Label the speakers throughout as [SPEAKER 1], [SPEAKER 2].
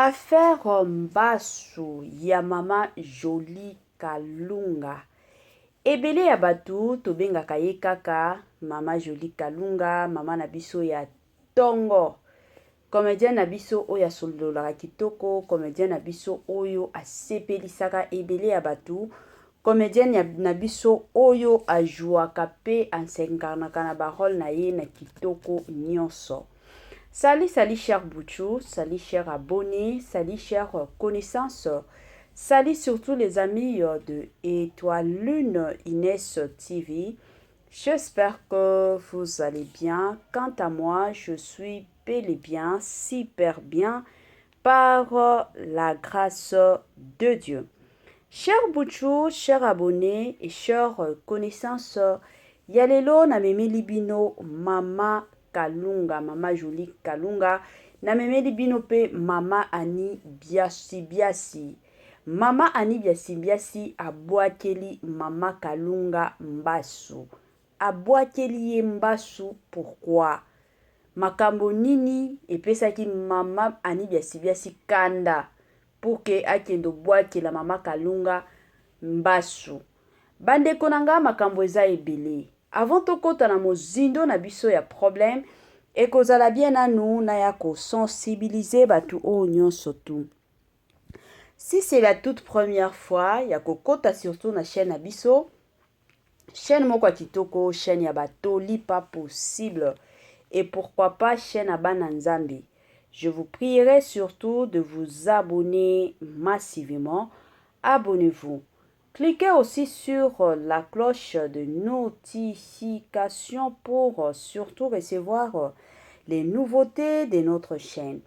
[SPEAKER 1] Affaire Mbasu ya mama Jolie Kalunga. Ebele ya batu tobengaka ye kaka mama Jolie Kalunga, mama na biso ya tongo. Comédien na biso oyo asololaka kitoko, comédien na biso oyo asepelisaka ebele ya batu, comédien na biso oyo ajouaka pe ansenkarnaka na barole na ye na kitoko nyonso. Salut, salut cher Bouchou, salut cher abonné, salut cher connaissance, salut surtout les amis de Étoile Lune Inès TV. J'espère que vous allez bien. Quant à moi, je suis bel et bien, super bien, par la grâce de Dieu. Cher Bouchou, cher abonné et cher connaissance, yalelo na memeli bino mama Kalunga, mama Jolie Kalunga, na memeli bino pe mama Ani Biasi Biasi. Mama Ani Biasi Biasi abwakeli mama Kalunga Mbasu. Abwakeli ye Mbasu, pourquoi? Makambo nini epesaki mama Ani Biasi Biasi kanda pour que akendo bwakela mama Kalunga Mbasu. Bandeko nanga makambo eza ebele. Avant tokota na mozindo na biso ya problème, ekozala bien nanu na ya ko sensibiliser batu o nyonso tu. Si c'est la toute première fois, ya kokota surtout na chaîne na biso, chaîne moko ya kitoko, chaîne ya batoli pas possible, et pourquoi pas chaîne ya bana nzambe. Je vous prierai surtout de vous abonner massivement. Abonnez-vous. Cliquez aussi sur la cloche de notification pour surtout recevoir les nouveautés de notre chaîne.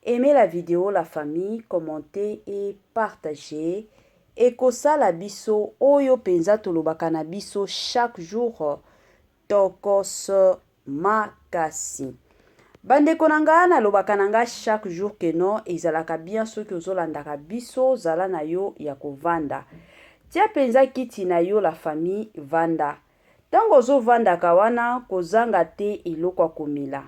[SPEAKER 1] Aimez la vidéo, la famille, commentez et partagez. Ekosala biso oyo penza tolobaka na biso chaque jour tokos makasi. Bandeko nanga na lobaka nanga chaque jour que non ezalaka bien soki ozolandaka biso zala na yo ya kovanda. Tia penza kiti na yo la famille vanda. Tango zo vanda kawana kozanga te eloko komela.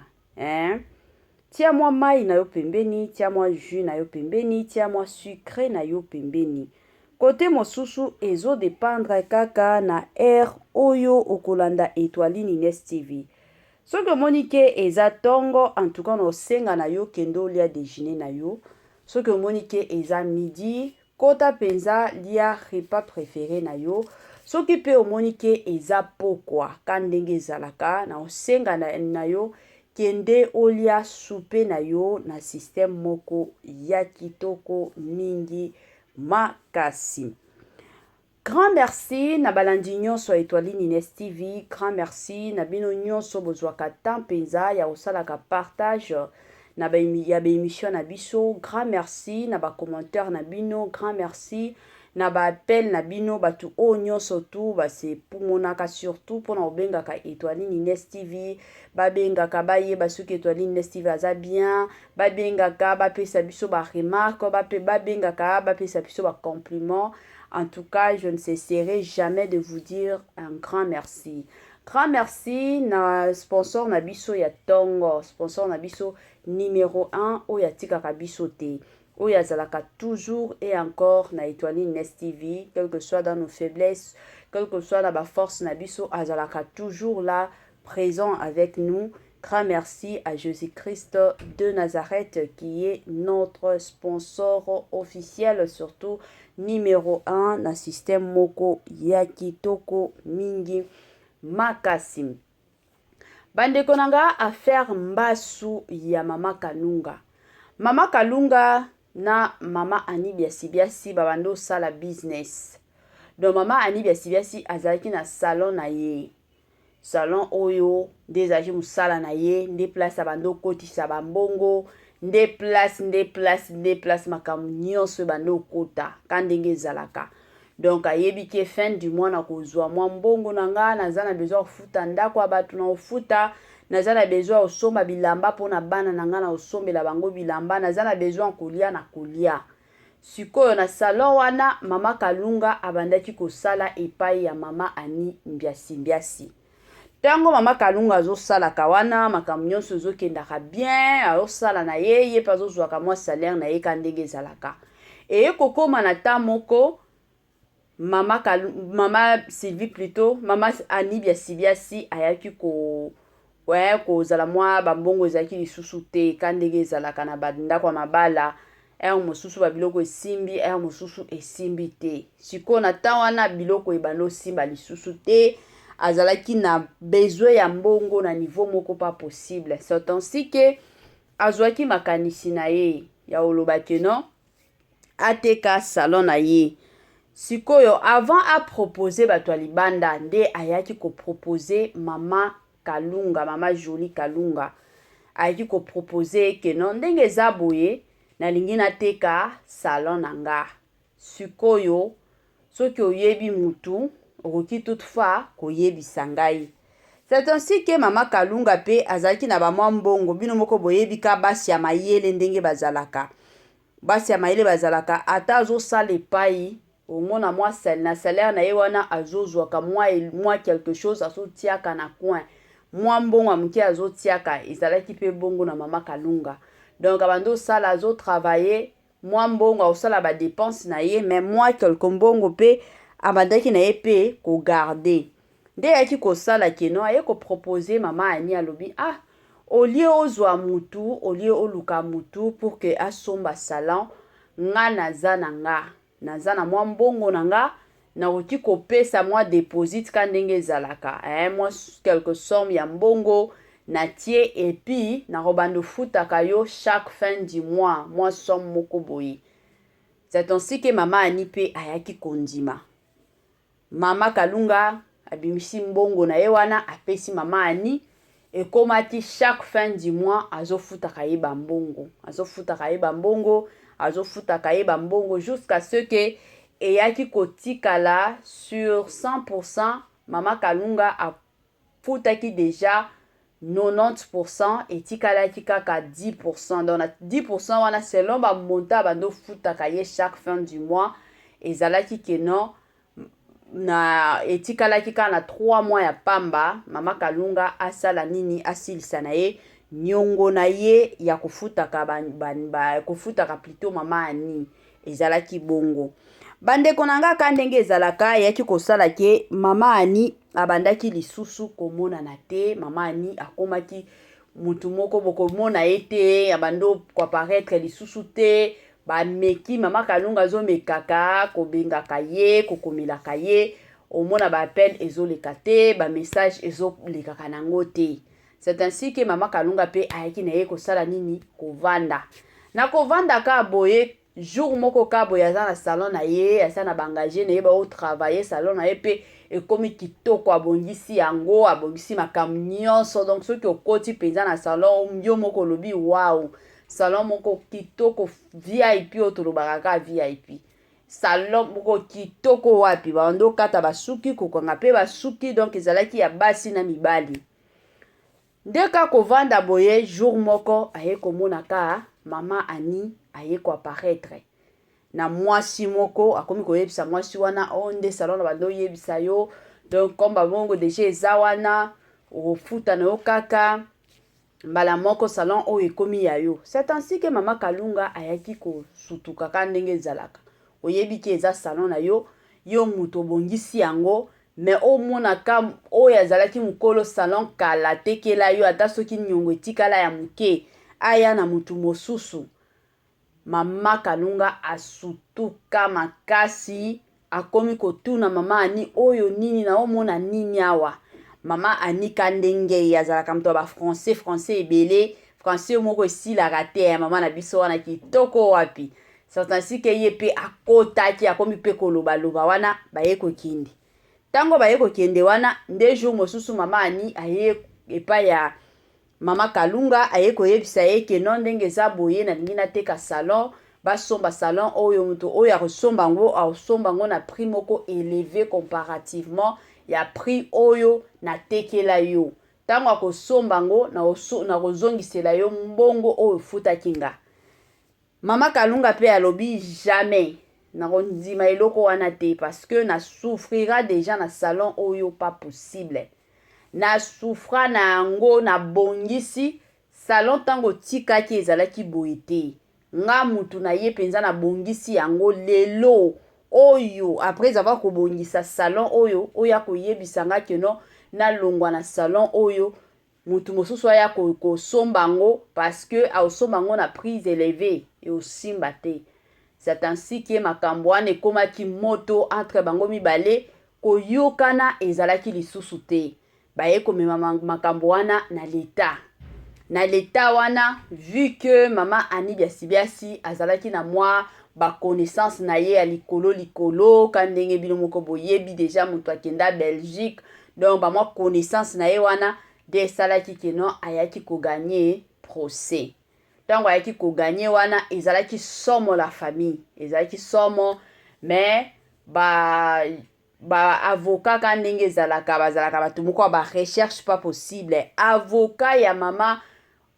[SPEAKER 1] Tia mwa mai na yo pembeni, tia mwa jus na yo pembeni, tia mwa sucre na yo pembeni. Kote mosusu ezo dépendre kaka na air oyo okolanda Étoile Inès TV. Soki omoni ke eza tongo, en tout cas osenga na yo kendo lia déjeuner na yo. Soki omoni ke eza midi, kota penza lia repas préféré na yo. Soki pe omoni ke eza pokwa, kandenge ezalaka na osenga na yo kende olia soupe na yo na système moko ya kitoko mingi makasi. Grand merci na balandi nyonso Étoile Inès TV. Grand merci na bino nyonso bozwaka temps penza ya osalaka partage na ba émission na biso. Grand merci na ba commentaire na bino. Grand merci na ba appel na bino batu o nyonso tu base pumonaka surtout pona obengaka Étoile Inès TV. Ba bengaka ba yeba soki Étoile Inès TV aza bien. Ba bengaka ba pesa biso ba remarque. Ba bengaka ba pesa biso ba compliment. En tout cas, je ne cesserai jamais de vous dire un grand merci. Grand merci na sponsor na biso ya tongo. Sponsor na biso numéro 1 oya tikaka biso te. Oya zalaka toujours et encore na Étoile Inès TV. Quel que soit dans nos faiblesses, quel que soit dans la force na biso, azalaka toujours là, présent avec nous. Grand merci à Jésus-Christ de Nazareth qui est notre sponsor officiel, surtout numéro 1 na système moko ya kitoko mingi makasi. Bandeko nanga affaire Mbasu ya mama Kalunga. Mama Kalunga na mama Ani Biasi Biasi babando sala business. Donc mama Ani Biasi Biasi azalaki na salon na ye. Salon oyo dezaji musala na ye, nde place abando kotisa bambongo, nde place makamu nyonso bando kota kandenge zalaka. Donc ayebi ke fin du mois na kozwa mwa mbongo nanga naza na besoin ofuta ndako abatu na ofuta, naza na besoin osomba bilamba pona bana nanga na osombela bango bilamba, naza na besoin kolia na kolia. Sikoyo na salon wana mama Kalunga abandaki kosala epai ya mama Ani Biasi Biasi. Tango mama Kalunga azosalaka wana makambo nyonso ezokendaka bien, azosala na ye mpe azozwaka mwa salaire na ye ka ndenge ezalaka. Eye kokóma na temps moko mama Sylvie plutôt, mama Anibia Sibiasi ayaki kozala mwa bambongo ezalaki lisusu te ka ndenge ezalaka na bandako ya mabala. Ere mosusu babiloko esimbi, ere mosusu esimbi te. Sikoyo na temps wana biloko ebanda osimba lisusu te, azalaki na besoin ya mbongo na niveau moko pas possible. C'est ainsi que azwaki makanisi na ye ya oloba ke non ateka salon na ye. Sikoyo avant a proposer bato ya libanda nde ayaki ko proposer mama Kalunga, mama Jolie Kalunga. Ayaki ko proposer ke non ndenge eza boye nalingi nateka salon na nga. Sikoyo soki oyebi mutu okoki toutefois koyebisa ngai. C'est ainsi que mama Kalunga pe azalaki na bamwa mbongo bino moko boyebi ka basi ya mayele ndenge bazalaka. Basi ya mayele bazalaka ata azosala epai omona mwa na salaire na ye wana azozwaka mwa quelque chose azotiaka na coin. Mwa mbongo ya moke azotiaka ezalaki pe bongo na mama Kalunga. Donc abando sala azotravailler mwa mbongo azosala ba dépense na ye mais mwa quelque mbongo pe abandaki na ye pe ko garder. Nde yaki kosala keno aye ko proposer mama Ani alobi olie ozwa mutu, olie oluka mutu pour que asomba salon nga naza na nga. Naza na mwa mbongo na nga na koki kopesa mwa deposit ka ndenge ezalaka. Mwa quelque somme ya mbongo na tie et puis na robando futaka yo chaque fin du mois, mwa somme moko boye. C'est ainsi que mama Ani pe ayaki kondima. Mama Kalunga abimisi mbongo na ye wana apesi mama Ani ekomati chaque fin du mois azofutaka ye bambongo. Azofutaka ye bambongo, azofutaka ye bambongo jusqu'à ce que eyaki kotikala sur 100% mama Kalunga afutaki déjà 90% etikalaki kaka 10%. Donc 10% wana selon ba monta bando futaka ye chaque fin du mois ezalaki ke non na etikalaki kaka na 3 mois ya pamba mama Kalunga asala nini asilisa na ye nyongo na ye ya kofutaka kofutaka plutôt mama Ani ezalaki bongo. Bandeko na nga ka ndenge ezalaka yaki kosala ke mama Ani abandaki lisusu komona na te. Mama Ani akomaki mutu moko bokomona ye te, abando koapparaître lisusu te. Bameki mama Kalunga azomekaka kobengaka ye kokomelaka ye, omona ba appel ezoleka te, ba message ezolekaka nango te. C'est ainsi que mama Kalunga pe ayaki na ye kosala nini kovanda. Na kovanda ka boye jour moko ka boye aza na salon na ye, asa na bangage na ye ba travailler salon na ye pe ekomi kitoko abongisi yango, abongisi makambo nyonso. Donc soki okoti penza na salon yo moko lobi wow, salon moko kitoko VIP otolobaka ka VIP. Salon moko kitoko wapi bando kata basuki kokanga pe basuki, donc ezalaki ya basi na mibali. Ndeka kovanda boye jour moko aye komona ka mama Ani aye ko apparaître na mwasi moko akomi koyebisa mwasi wana onde salon na bando yebisa yo. Donc comme babongo déjà eza wana ofuta na yo kaka mbala moko salon o ekomi ya yo. C'est ainsi que mama Kalunga ayaki ko sutuka ka ndenge ezalaka. Oyebi ki eza salon na yo, yo muto bongisi yango, mais o mona ka o yazalaki mukolo salon kala tekela yo ata soki nyongo etikala ya muke aya na mutu mosusu. Mama Kalunga asutuka makasi akomi kotuna mama Ani oyo nini na omona nini awa. Mama Ani kandenge yazalaka mto ba français ebele, français moko esilaka te mama na biso wana kitoko wapi. C'est ainsi que ye pe akotaki akomi pe koloba loba wana baye kokindi. Tango baye kokende wana nde jour mosusu mama Ani aye epa ya mama Kalunga aye koyebisa ye ke non ndenge eza boye na lingi nateka salon basomba salon oyo muto oyo akosomba ngo asomba ngo na prix moko élevé comparativement ya prix oyo na tekela yo. Tango akosomba ngo na kozongisela yo mbongo oyo futaki nga. Mama Kalunga pe alobi jamais na kondima eloko wana te parce que na souffrira déjà na salon oyo pas possible. na souffra na yango na bongisi salon tango tikaki ezalaki boye te nga mutu na ye penza na bongisi yango lelo oyo après avoir kobongisa salon oyo oya koyebisa nga keno na longwa na salon oyo mutu mosusu aya kosomba ngo parce que aosomba ngo na prise élevée et osimba te. C'est ainsi que makambo wana ekomaki moto entre bango mibale koyokana ezalaki lisusu te. Baye komema makambo wana na leta. Na leta wana vu que mama Annie Biasi azalaki na mwa ba connaissance na ye ya likolo kandenge bino moko boyebi déjà mutu akenda Belgique donc ba mwa connaissance na ye wana de salaki keno ayaki ko gagner procès. Tango ayaki ko gagner wana ezalaki somo la famille ezalaki somo mais ba avocat kandenge ezalaka bazalaka batu moko ba recherche pas possible avocat ya mama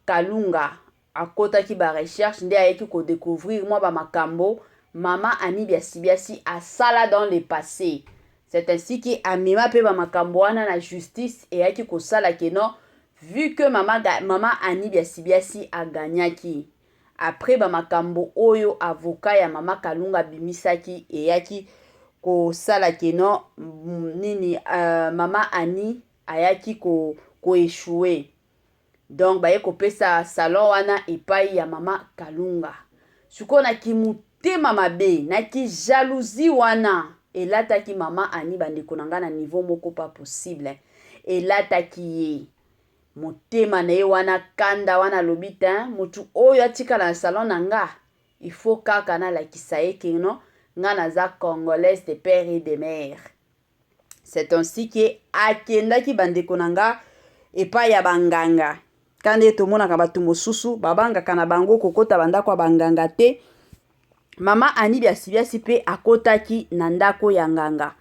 [SPEAKER 1] Kalunga akotaki ba recherche nde ayaki ko découvrir moi ba makambo mama Annie Biasi asala dans le passé. C'est ainsi que amema pe ba makambo wana na justice et ayaki ko sala keno vu que mama Annie Biasi a gagnaki. Après ba makambo oyo avocat ya mama Kalunga bimisaki et ayaki ko sala keno nini mama Annie ayaki ko échouer. Donc baye kopesa salon wana epai ya mama Kalunga. Suko na kimutema mabe na ki jalousie wana elataki mama Annie bandeko nanga na niveau moko pas possible. Elataki ye motema na ye wana kanda wana lobita mutu oyo atika na salon nanga. Il faut kaka na lakisa ye keno nga naza congolaise de père et de mère. C'est ainsi que akendaki bandeko nanga epai ya banganga. Kande tomonaka batu mosusu babangaka na bango kokota bandako banganga te. Mama Annie Biasi pe akotaki na ndako ya nganga.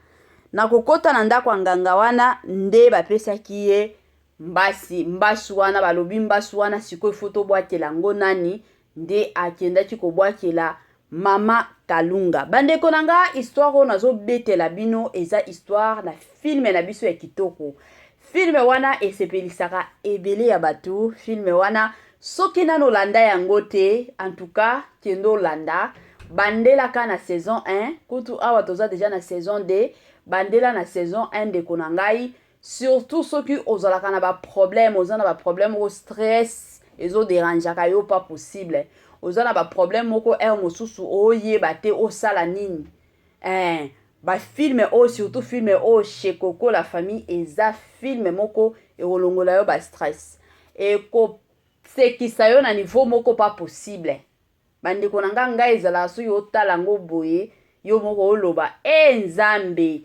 [SPEAKER 1] Na kokota na ndako ya nganga wana nde bapesaki ye mbasu wana balobi mbasu wana sikoyo foto bwakela ngo nani nde akendaki kobwakela mama Kalunga. Bandeko nanga histoire nazo betela bino eza histoire na film na biso ya kitoko. Filme wana esepelisaka ebele ya batu. Filme wana soki nano landa yango te en tout cas kendo landa bandela ka na saison 1 kutu awa toza déjà na saison 2 bandela na saison 1 de konangai surtout soki ozalaka na ba problème ozana ba problème au stress ezo dérangeaka yo pas possible ozana ba problème moko mosusu oyeba te osala nini ba filme surtout filme chez Coco la famille eza filme moko ekolongola yo ba stress et ko sekisa yo na niveau moko pas possible. Bandeko nanga ngai ezala so yo tala ngo boye yo moko oloba nzambe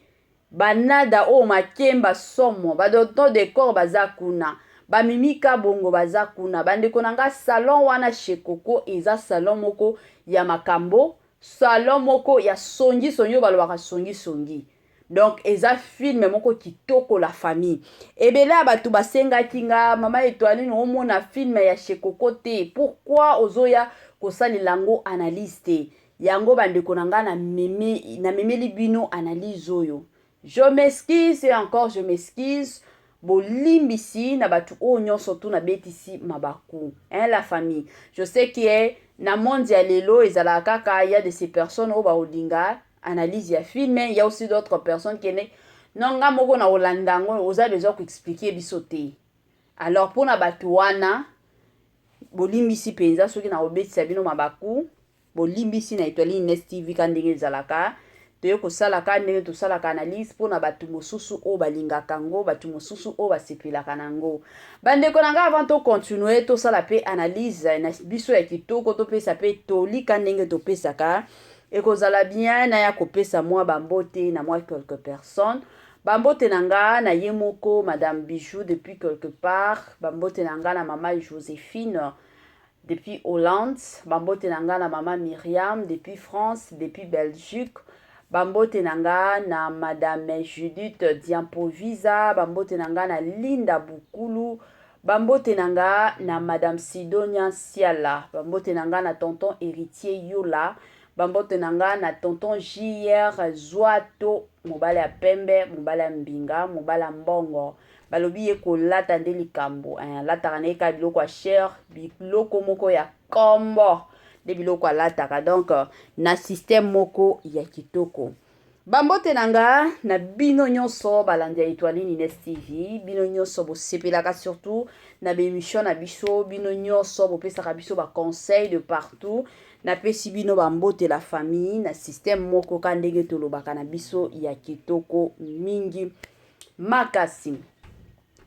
[SPEAKER 1] banada makemba somo badoto de corps bazakuna bamimika bongo bazakuna. Bandeko nanga salon wana chez Coco eza salon moko ya makambo salon moko ya songi balobaka songi. Donc eza film moko kitoko la famille. Ebela batu basengaki nga mama Etoile no mona film ya chez Coco te. Pourquoi ozoya kosalela ngo analyse te? Yango bandeko nanga na memeli bino analyse oyo. Je m'excuse et encore je m'excuse. Bolimbisi na batu o nyonso tu na betisi mabaku. La famille. Je sais que na monde ya lelo ezala kaka ya de ces personnes o ba odinga analyse ya film, il y a aussi d'autres personnes qui ne nonga moko na olandango oza besoin ko expliquer biso te. Alors pour na batu wana bolimbisi penza soki na obetisa bino mabaku bolimbisi na Etoile Ines TV kandenge ezalaka toyo kosalaka ndenge tosalaka analyse pour na batu mosusu o balingaka ngo batu mosusu o basepelaka nango. Bandeko nanga avant to continuer to sala pe analyse na biso ya kitoko to pesa pe tolika ndenge to pesaka ekozala bien na ya kopesa mwa bambote na mwa quelques personnes. Bambote nanga na ye moko madame Bijou depuis quelque part, bambote nanga na mama Joséphine depuis Hollande, bambote nanga na mama Myriam depuis France, depuis Belgique, bambote nanga na madame Judith Diampovisa, bambote nanga na Linda Bukulu, bambote nanga na madame Sidonia Siala, bambote nanga na tonton héritier Yola, bambote nanga na tonton JR Zwato, mobala ya pembe, mobala ya mbinga, mobala mbongo, balobi ye kolata nde likambo alataka na ye ka biloko ya cher biloko moko ya kombo nde biloko alataka donc na système moko ya kitoko. Bambote nanga na bino nyonso balandi ya Etoile Nines TV, bino nyonso bosepelaka surtout na bémission na biso, bino nyonso bopesaka biso ba conseil de partout, na pesi bino bambote la famille na système moko ka ndenge tolobaka na biso ya kitoko mingi makasi.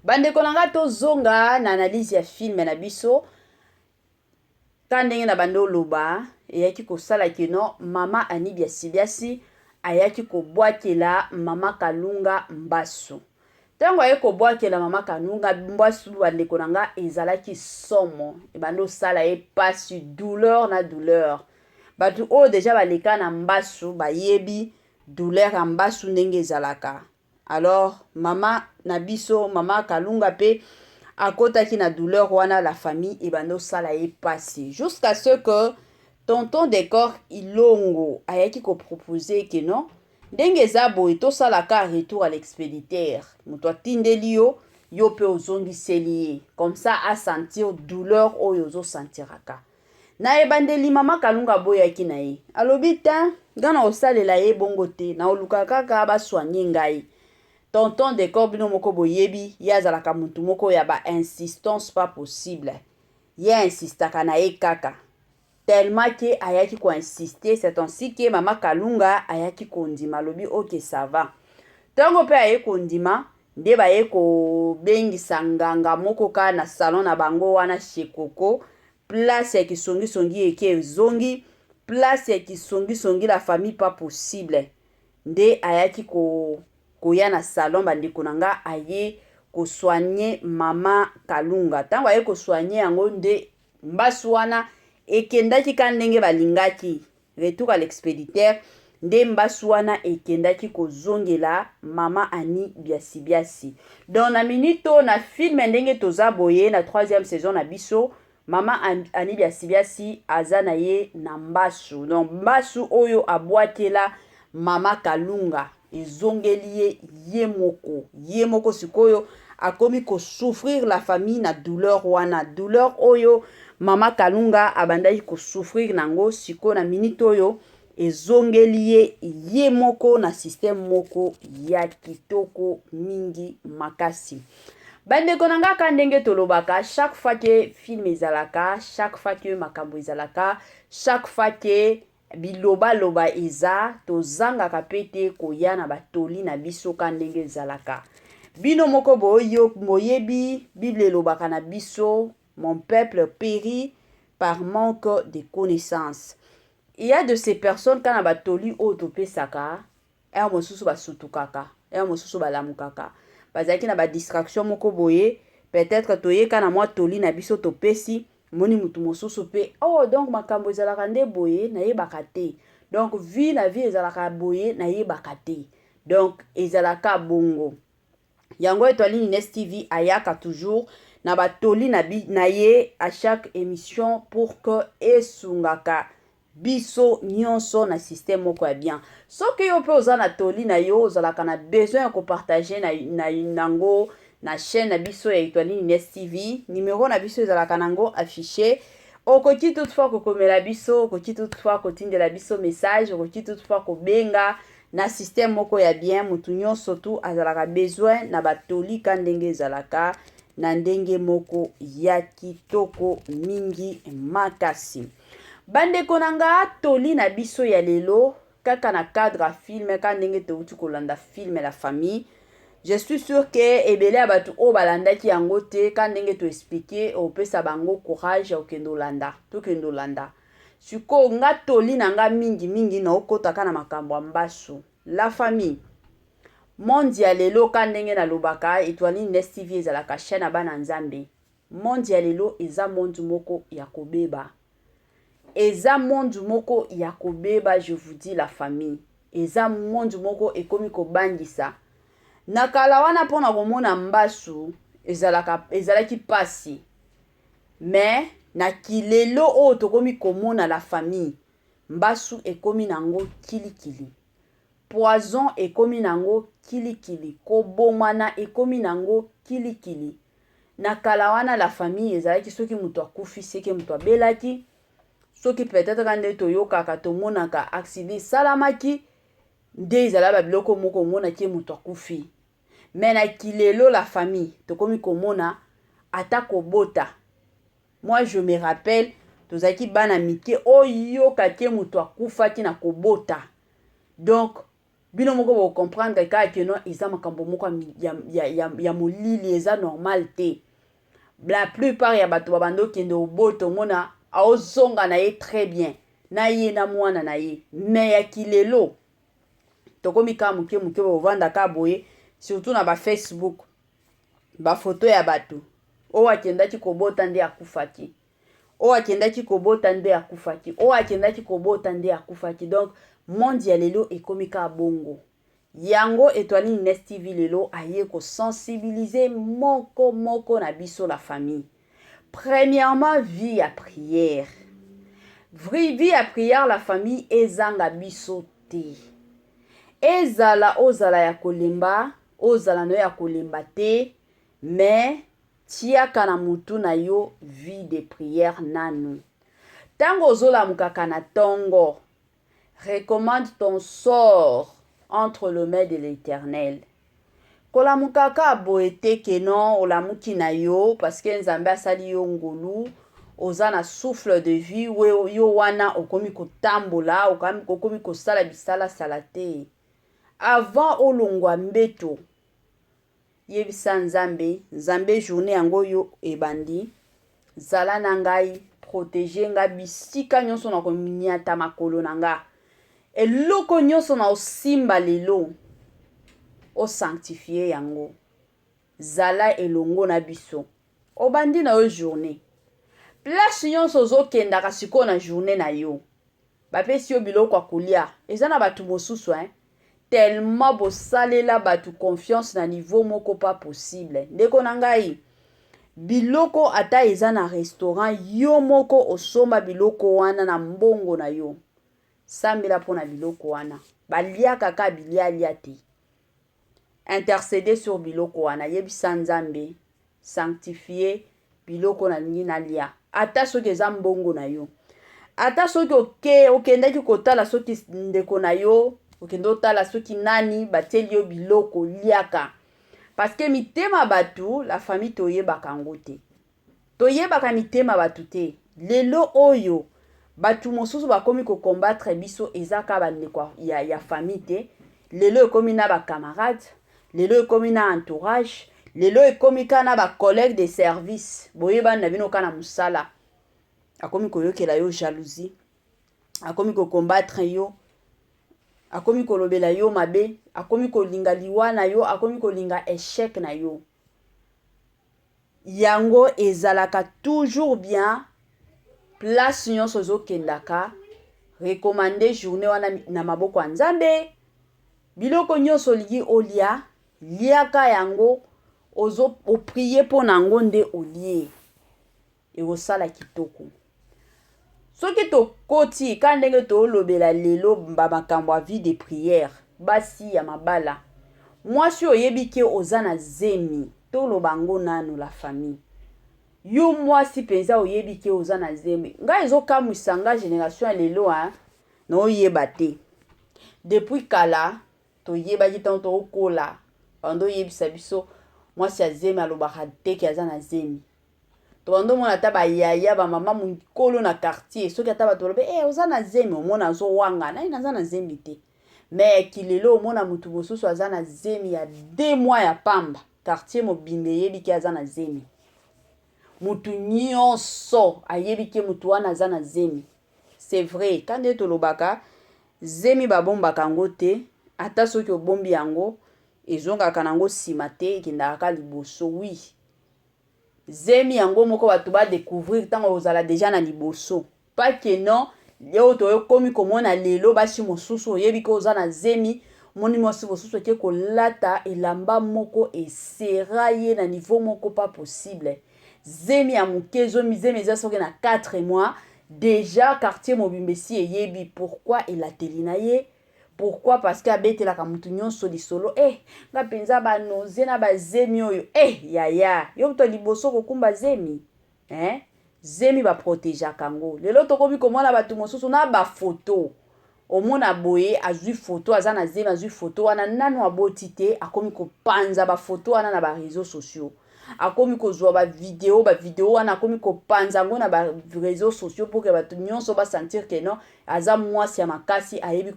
[SPEAKER 1] Bandeko nanga tozonga na analyse ya film na biso ka ndenge na bando loba eyaki kosala kino mama Annie Biasi ayaki kobwakela mama Kalunga Mbasu. Tango ayaki kobwakela mama Kalunga Mbasu bandeko nanga ezalaki somo ebando sala ye pasi douleur na douleur. Batu o deja baleka na Mbasu bayebi douleur ya Mbasu ndenge ezalaka. Alors mama Nabiso mama Kalunga pe akotaki na douleur wana la famille ebando sala ye pasi jusqu'à ce que tonton Décor Ilongo ayaki ko proposer que non ndenge zabo eto sala ka retour à l'expéditeur muto atindeli yo pe ozongiseli comme ça a sentir douleur oyo zo sentiraka na ebandeli mama Kalunga boyaki na ye alobi ta ngana osalela ye bongo te na oluka kaka ba soigner ngai tonton Décor bino moko boyebi yazalaka mutu moko ya ba insistance pas possible ya insistaka na ye kaka tellement que ayaki ko insister c'est ainsi que mama Kalunga ayaki kondima lobi ok ça va tango pe aye kondima nde baye ko bengisa nganga moko ka na salon na bango wana chez Coco place ya kisongi eke ezongi place ya kisongi la famille pas possible nde ayaki koya na salon bandeko nanga aye ko soigner mama Kalunga tango aye ko soigner yango nde Mbasu wana ekendaki ka ndenge balingaki retour à l'expéditeur nde Mbasu wana ekendaki kozongela mama Annie Biasi. Donc na minito na film ndenge toza boye na 3e saison na biso mama Annie Biasi aza na ye na Mbasu. Donc Mbasu oyo abwakela mama Kalunga ezongeli ye moko sikoyo akomi ko souffrir la famille na douleur wana douleur oyo mama Kalunga abandaki ko souffrir nango siko na minute oyo ezongeli ye moko na système moko ya kitoko mingi makasi. Bandeko nanga ka ndenge tolobaka chaque fois que film ezalaka chaque fois que makambo ezalaka chaque fois que biloba loba eza tozanga kapete koya na batoli na biso ka ndenge ezalaka bino moko boyo moyebi Bible lobaka na biso mon peuple périt par manque de connaissances. Il y a de ces personnes quand batoli autopesaka et mosusu basutukaka et mosusu balamukaka bazaki na ba distraction moko boye peut-être toye kana mwa toli na biso topesi moni mutu mosusu pe oh donc makambo ezalaka nde boye na yebaka te donc vie na vie ezalaka boye na yebaka te donc ezalaka bongo yango Etoile Nines TV ayaka toujours na batoli na ye à chaque émission pour que esungaka biso nyonso na système moko ya bien soki yo pe oza na toli na yo ozalaka na besoin ya kopartager na nango na chaîne na biso ya Etoile Nines TV numéro na biso ezalaka nango affiché okoki toutefois kokomela biso okoki toutefois kotindela biso message okoki toutefois kobenga na système moko ya bien mutu nyonso tu azalaka besoin na batoli ka ndenge ezalaka na ndenge moko ya kitoko mingi makasi. Bandeko nanga toli na biso ya lelo kaka na cadre film ka ndenge touti kolanda film la famille. Je suis sûr que ebele abatu o balandaki yango te ka ndenge to expliquer opesa bango courage okendo landa to kendo landa. Siko nga toli nanga mingi na okota kana makambo Mbasu la famille monde ya lelo ka ndenge na lobaka Etoile Nines TV ezalaka chaîne bana nzambe monde ya lelo eza monde moko ya kobeba eza monde moko ya kobeba je vous dis la famille eza monde moko ekomi kobangisa na kala wana pona komona Mbasu ezalaki pasi mais na kilelo o tokomi komona la famille Mbasu ekomi nango kilikili poison ekomi nango kilikili, kobomana ekomi nango kilikili. Na kala wana la famille ezalaki soki mutu akufi seke mutu abelaki, soki peut-être kande toyokaka tomonaka accident salamaki nde ezala babiloko moko omonaki mutu akufi. Mais na kilelo la famille tokomi komona ata kobota. Moi je me rappelle tozaki bana mike oyokaki mutu akufaki na kobota. Donc bino moko bo comprendre ka ke non eza makambo moko ya molili eza normal te. La plupart ya bato babando kende oboto mona aozonga na ye très bien na ye na mwana na ye. Mais ya kilelo tokomi ka muke bovanda ka boye surtout na ba Facebook ba photo ya bato o akendaki kobota nde akufaki, o akendaki kobota nde akufaki, o akendaki kobota nde akufaki. Donc monde ya lelo ekomi ka bongo. Yango Étoile Ines TV lelo aye ko sensibiliser moko na biso la famille. Premièrement, vie à prière. Vie à prière la famille ezanga biso te. Ezala ozala ya kolemba, ozala no ya kolemba te, mais tiaka na mutu na yo vie de prière nanu. Tango ozola mukaka na tongo, recommande ton sort entre le mains de l'Éternel. Kola mukaka boete ke non olamuki na yo parce que nzambe asali yo ngolu, oza na souffle de vie we yo wana okomi kotambola, okomi kosala bisala salate. Avant olongwa mbeto yebisa nzambe journée yango yo ebandi, zala na ngai protéger nga bisika nyonso na kominyata makolo na nga. Eloko nyonso na osimba lelo o sanctifier yango. Zala elongo na biso. Obandi na yo journée. Place nyonso ozokendaka siko na journée na yo. Bapesi yo biloko akolia. Eza na batu mosusu tellement bosalela batu confiance na niveau moko pas possible. Ndeko na ngai biloko ata eza na restaurant yo moko osomba biloko wana na mbongo na yo. Sambela pona biloko wana. Balia kaka bilia te. Intercéder sur biloko wana. Yebisa nzambe. Sanctifier biloko na lingi na lia. Ata soki eza mbongo na yo. Ata soki okendaki kotala soki ndeko na yo. Okendo tala soki nani bateli yo biloko liaka. Parce que mitema batu la famille toyebaka ngo te. Toyebaka mitema batu te. Lelo oyo batu mosusu bakomi ko combattre biso ezaka bandeko ya famille te. Lelo ekomi na ba camarades, lelo ekomi na entourage, lelo ekomi kana ba collègues de service. Boyeba na bino kana musala. Akomi koyokela yo jalousie. Akomi ko combattre yo. Akomi kolobela yo mabe, akomi kolinga liwa na yo, akomi kolinga échec na yo. Yango ezalaka toujours bien. Place nyonso ozokendaka, recommander journée wana na maboko ya Nzambe. Biloko nyonso olingi olia, liaka yango, opriye po nango nde olie. Ekosala kitoko. Soki tokoti ka ndenge tolobela lelo makambo ya vie de prière, basi ya mabala. Mwasi oyebi ke oza na zemi, toloba ngo nanu la famille. Yo mwasi penza oyebi ke oza na zemi. Nga ezokamwisa nga génération ya lelo na oyeba te. Depuis kala toyeba ki tanto okola, bando yebisa biso mwasi ya zemi alobaka te ke aza na zemi. Toando mona taba yaya ba mama mukolo na quartier soki ata ba tolobe oza na zemi omona zo wanga na ina na zemi te. Mais kilelo omona mutu bosusu aza na zemi ya 2 mois ya pamba quartier mobimbe yebi ki aza na zemi. Mutu nyonso ayebi ki mutu wana aza na zemi. C'est vrai quand tolobaka zemi babombaka ngo te ata soki obombi yango ezongaka nango sima te ekendaka liboso. Oui. Zemi yango moko batu ba découvrir tango ozala déjà na liboso. Pas que non, leo toyo komi komona lelo basi mosusu oyebi ko oza na zemi, moni mosi mosusu ke kolata elamba moko esera ye na niveau moko pas possible. Zemi ya mukezo zemi eza soki na 4 mois, déjà quartier mobimbe si eyebi pourquoi elateli na ye, Pourquoi? Parce que abetela ka mutu nyonso lisolo nga penza banoze na bazemi oyo yaya yo to liboso kokumba zemi zemi baprotegeaka yango. Lelo tokomi komona bato mosusu na bafoto omona boye azwi foto aza na zemi azwi foto wana nanu aboti te akomi kopanza bafoto wana na bareseau sociaux akomi kozwa bavideo wana akomi kopanza yango na bareseau sociaux pour que bato nyonso basentir ke non aza mwasi ya makasi ayebi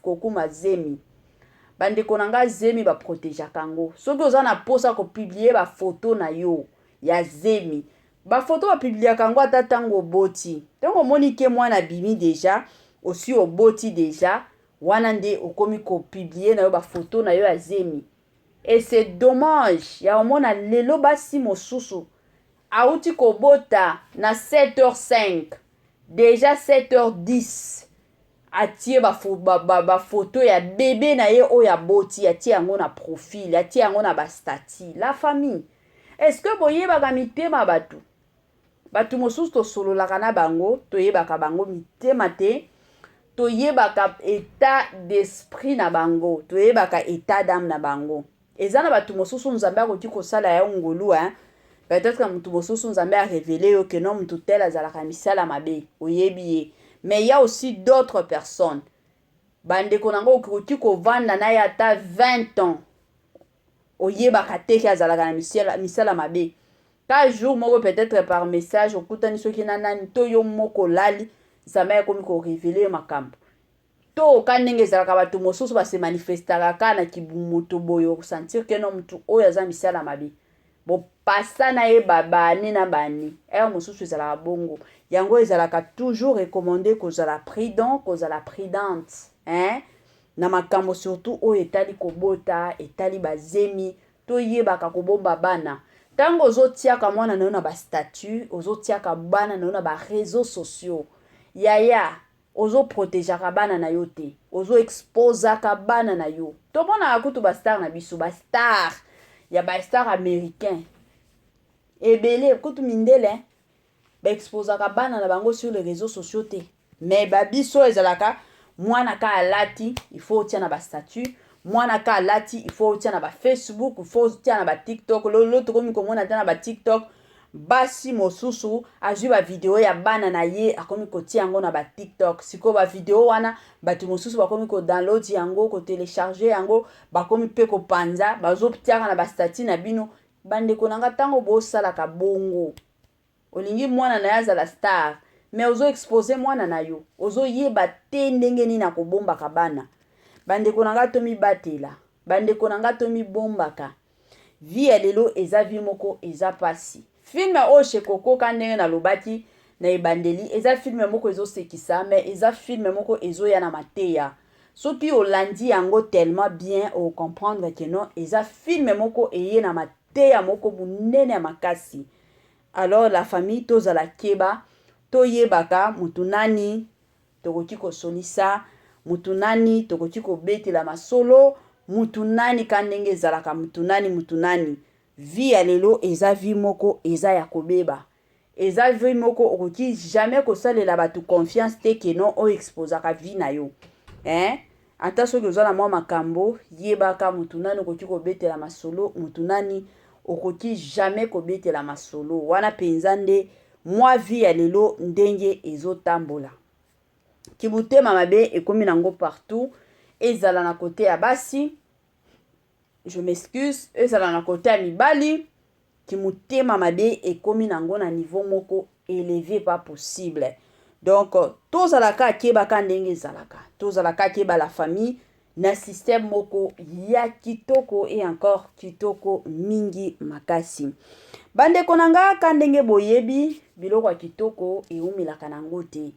[SPEAKER 1] kokuma zemi. Bandeko na nga zemi baprotegeaka yango. Soki oza na posa kopiblie bafoto na yo ya zemi bafoto bapibliaka yango ata ntango oboti ntango omoni ke mwana bimi deja osi oboti deja wana nde okomi kopiblie na yo bafoto na yo ya zemi. Et c'est dommage ya omona lelo basi mosusu auti kobota na 7h05 déjà 7h10 atie bafoto ya bébé na ye oyo aboti atie yango na profil atie yango na bastati. La famille, est-ce que boyebaka mitema bato mosusu tosololaka na bango toyebaka bango mitema te toyebaka état d'esprit na bango toyebaka état d'âme na bango. Eza na bato mosusu nzambe akoti kosala ya ngolu peut-être que mutu mosusu nzambe a révélé yo que non mutu tel azalaka misala mabe oyebi ye. Mais il y a aussi d'autres personnes bandeko nango okoti kovanda na ya ata 20 ans oyebaka te ke azalaka na misala mabe. Ka jour moko peut-être par message okutani soki na nani to yo moko lali nzambe akomi ko révéler makambo to ka ndenge ezalaka bato mosusu base manifestaka ka na kibumoto boyo sentir ke no mutu oyo aza misala mabe bopasa na ye babani na bani mosusu ezalaka bongo yango ezalaka toujours recommandé kozala prudent kozala prudente na makambo surtout oyo etali kobota etali bazemi toyebaka kobomba bana ntango ozotiaka mwana na yo na bastatut ozotiaka bana na yo na bareseau sociaux yaya ozoprotegeaka bana na yo te ozoexposaka bana na yo. Tomonaka kutu bastar na biso bastar ya bastar américain ebele kutu mindele baexposaka bana na bango sur les réseaux sociaux te. Mais babiso ezalaka mwana ka alati il faut otia na bastatut mwana ka alati il faut otia na bafacebook il faut otia na batiktok lolo tokomi komona te na batiktok basi mosusu azwi bavideo ya bana na ye akomi kotia yango na batiktok siko bavideo wana bato mosusu bakomi kodownload yango kotelecharge yango bakomi mpe kopanza bazotiaka na bastati na bino. Bandeko na nga ntango bosalaka bongo olingi mwana na ye azala star mais ozoexpose mwana na yo ozoyeba te ndenge nini akobombaka bana. Bandeko na nga tomibatela bandeko na nga tomibombaka vie ya lelo eza vie moko eza pasi. Filme oyo Shekoko ka ndenge nalobaki na ebandeli eza filme moko ezosekisa mais eza filme moko ezoya na mateya soki olandi yango tellement bien o comprendre que non eza filme moko eye na mateya moko munene ya makasi. Alors la famille tozala keba toyebaka mutu nani tokoki kosonisa mutu nani tokoki kobetela masolo mutu nani ka ndenge ezalaka mutu nani. Vie ya lelo eza vie moko eza ya kobeba eza vie moko okoki jamais kosalela bato confiance te ke non o exposaka vie na yo ata soki oza na mwa makambo yebaka mutu nani okoki kobetela masolo mutu nani okoki jamais kobetela masolo wana penza nde mwa vie ya lelo ndenge ezotambola. Kimutema mabe ekomi nango partout ezala na kote ya basi je m'excuse ezala na kote ya mibali kimutema mabe ekomi nango na niveau moko élevé pas possible. Donc tozalaka kebaka ndenge ezalaka tozalaka keba la famille na système moko ya kitoko et encore kitoko mingi makasi. Bandeko na nga ka ndenge boyebi biloko ya kitoko eumilaka nango te.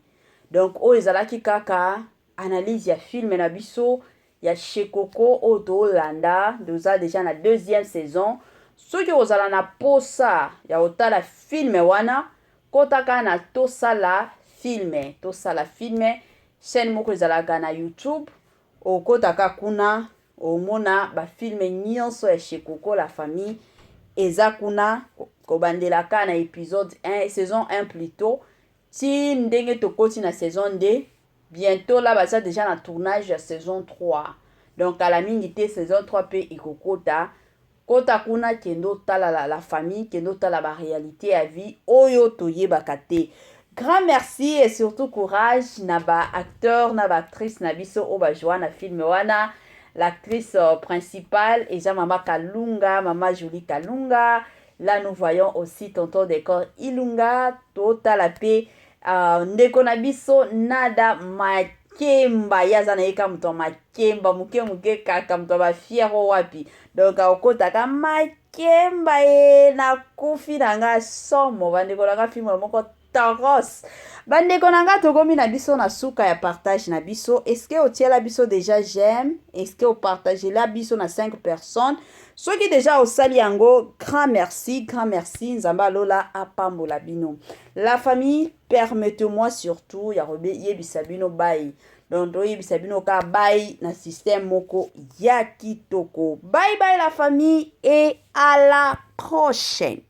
[SPEAKER 1] Donc oyo ezalaki kaka analyse ya film na biso ya Shekoko oyo tolanda doza déjà na 2e saison. Soki ozala na posa ya otala film wana kotaka na tosala filme chaîne moko ezalaka na YouTube okotaka kuna omona ba filme nyonso ya Shekoko la famille eza kuna kobandelaka na épisode 1 saison 1 plutôt ti ndenge tokoti na saison 2 bientôt là baza déjà na tournage ya saison 3 donc à la mingi te saison 3 pe ikokota kota kuna kendo tala la famille kendo tala ba réalité ya vie oyo toyebaka te. Grand merci et surtout courage na ba acteur na ba actrice na biso o ba joa na film wana. L'actrice principale eza Mama Kalunga, Mama Julie Kalunga. Là nous voyons aussi tonton Décor Ilunga, totala pe ndeko na biso Nada Makemba yaza na yeka muto Makemba muke kaka muto ba fiero wapi donc okotaka Makemba na kufi na nga somo bandeko na nga film moko Taros bandeko na nga tokomi na biso na suka ya partage na biso est-ce que otiela biso déjà j'aime est-ce que opartage la biso na 5 personnes soki déjà osali yango grand merci nzamba lola apambola bino la famille permettez-moi surtout ya yebisa bino bai donc toyebisa bino ka bai na système moko ya kitoko bye bye la famille et à la prochaine.